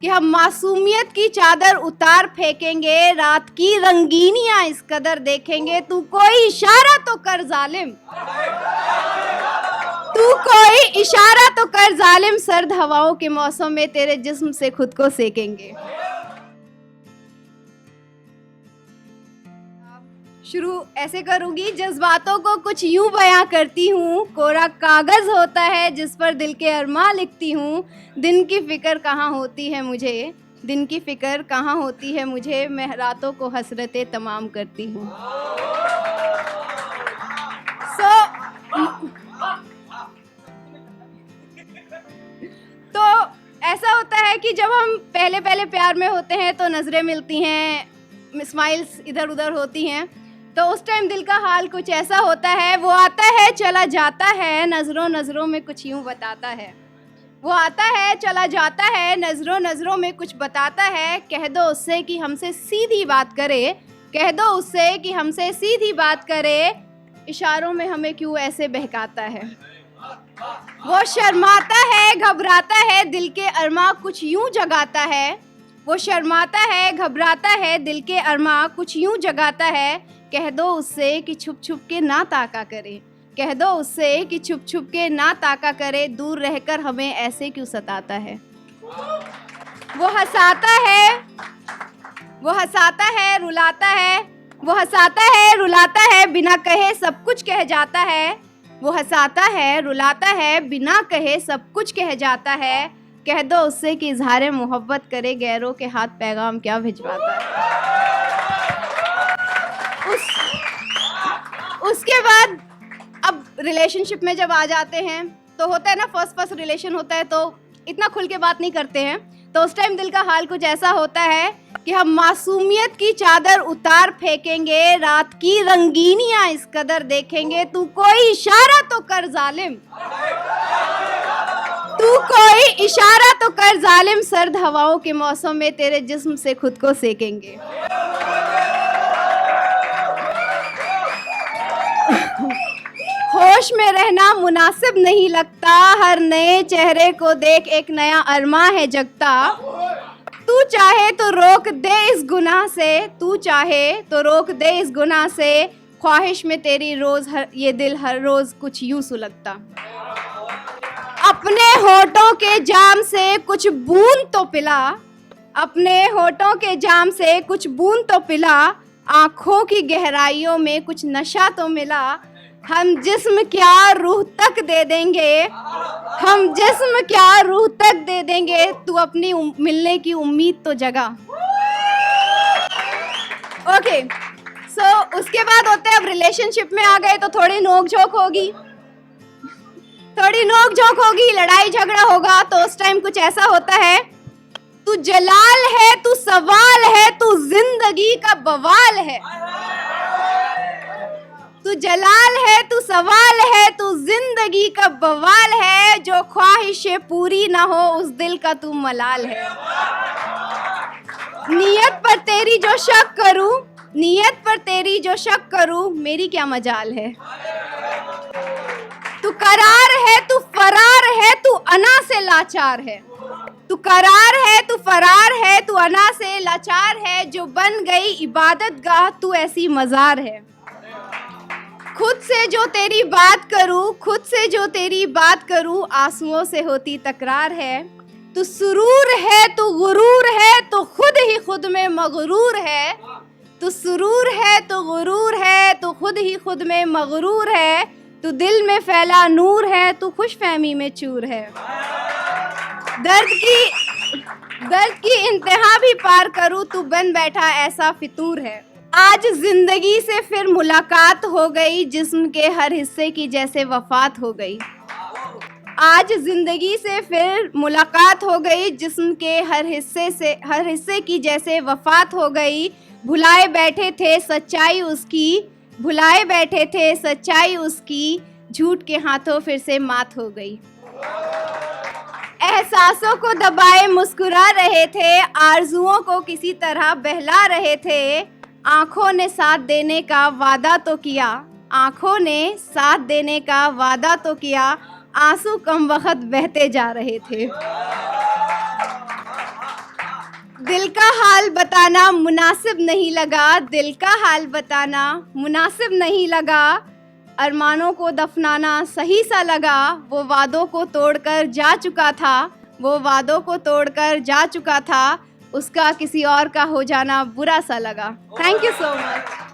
कि हम मासूमियत की चादर उतार फेंकेंगे, रात की रंगीनियां इस कदर देखेंगे। तू कोई इशारा तो कर जालिम, तू कोई इशारा तो कर जालिम, सर्द हवाओं के मौसम में तेरे जिस्म से खुद को सेकेंगे। शुरू ऐसे करूंगी, जज्बातों को कुछ यूं बयां करती हूँ, कोरा कागज होता है जिस पर दिल के अरमां लिखती हूँ। दिन की फिक्र कहाँ होती है मुझे, दिन की फिक्र कहाँ होती है मुझे, मैं रातों को हसरतें तमाम करती हूँ। तो ऐसा होता है कि जब हम पहले पहले प्यार में होते हैं तो नज़रें मिलती हैं, स्माइल्स इधर उधर होती हैं, तो उस टाइम दिल का हाल कुछ ऐसा होता है। वो आता है चला जाता है, नज़रों नज़रों में कुछ यूं बताता है। वो आता है चला जाता है, नज़रों नज़रों में कुछ बताता है। कह दो उससे कि हमसे सीधी बात करे, कह दो उससे कि हमसे सीधी बात करे, इशारों में हमें क्यों ऐसे बहकाता है। वो शर्माता है घबराता है, दिल के अरमा कुछ यूं जगाता है। वो शर्माता है घबराता है, दिल के अरमा कुछ यूं जगाता है। कह दो उससे कि छुप छुप के ना ताका करे, कह दो उससे कि छुप छुप के ना ताका करे, दूर रहकर हमें ऐसे क्यों सताता है। वो हंसाता है, वो हंसाता है रुलाता है, वो हंसाता है रुलाता है, बिना कहे सब कुछ कह जाता है। वो हंसाता है रुलाता है, बिना कहे सब कुछ कह जाता है। कह दो उससे कि इजहार मोहब्बत करे, गैरों के हाथ पैगाम क्या भिजवाता है। उसके बाद अब रिलेशनशिप में जब आ जाते हैं तो होता है ना, फर्स्ट रिलेशन होता है तो इतना खुल के बात नहीं करते हैं, तो उस टाइम दिल का हाल कुछ ऐसा होता है कि हम मासूमियत की चादर उतार फेंकेंगे, रात की रंगीनियां इस कदर देखेंगे। तू कोई इशारा तो कर जालिम, तू कोई इशारा तो कर जालिम, सर्द हवाओं के मौसम में तेरे जिस्म से खुद को सेकेंगे। होश में रहना मुनासिब नहीं लगता, हर नए चेहरे को देख एक नया अरमा है जगता। तू चाहे तो रोक दे इस गुनाह से, तू चाहे तो रोक दे इस गुनाह से, ख्वाहिश में तेरी रोज ये दिल हर रोज कुछ यूं सुलगता। अपने होठों के जाम से कुछ बूंद तो पिला, अपने होठों के जाम से कुछ बूंद तो पिला, आँखों की गहराइयों में कुछ नशा तो मिला। हम जिस्म क्या रूह तक दे देंगे, हम जिस्म क्या रूह तक दे देंगे, तू अपनी मिलने की उम्मीद तो जगा। ओके, सो उसके बाद होते हैं, अब रिलेशनशिप में आ गए तो थोड़ी नोक झोंक होगी, थोड़ी नोक झोंक होगी, लड़ाई झगड़ा होगा। तो उस टाइम कुछ ऐसा होता है, तू जलाल है, तू सवाल है, तू जिंदगी का बवाल है। तू जलाल है, तू सवाल है, तू जिंदगी का बवाल है, जो ख्वाहिशें पूरी ना हो उस दिल का तू मलाल है। नियत पर तेरी जो शक करूं, नियत पर तेरी जो शक करूं, मेरी क्या मजाल है। तू करार है, तू फरार है, तू अना से लाचार है। तू करार है, तू फरार है, तू अना से लाचार है, जो बन गई इबादत गाह तू ऐसी मजार है। खुद से जो तेरी बात करूं, खुद से जो तेरी बात करूं, आंसुओं से होती तकरार है। तू सुरूर है, तू गुरूर है, तो खुद ही खुद में मगरूर है। तू सुरूर है, तो गुरूर है, तो खुद ही खुद में मगरूर है। तू दिल में फैला नूर है, तू खुशफहमी में चूर है। दर्द की इंतहा भी पार करूं, तू बन बैठा ऐसा फितूर है। आज जिंदगी से फिर मुलाकात हो गई, जिस्म के हर हिस्से की जैसे वफात हो गई। आज जिंदगी से फिर मुलाकात हो गई, जिस्म के हर हिस्से की जैसे वफात हो गई। भुलाए बैठे थे सच्चाई उसकी, भुलाए बैठे थे सच्चाई उसकी, झूठ के हाथों फिर से मात हो गई। एहसासों को दबाए मुस्कुरा रहे थे, आरजुओं को किसी तरह बहला रहे थे। आंखों ने साथ देने का वादा तो किया, आंखों ने साथ देने का वादा तो किया, आंसू कम वक्त बहते जा रहे थे। दिल का हाल बताना मुनासिब नहीं लगा, दिल का हाल बताना मुनासिब नहीं लगा, अरमानों को दफनाना सही सा लगा, वो वादों को तोड़कर जा चुका था, वो वादों को तोड़कर जा चुका था, उसका किसी और का हो जाना बुरा सा लगा। Thank you so much.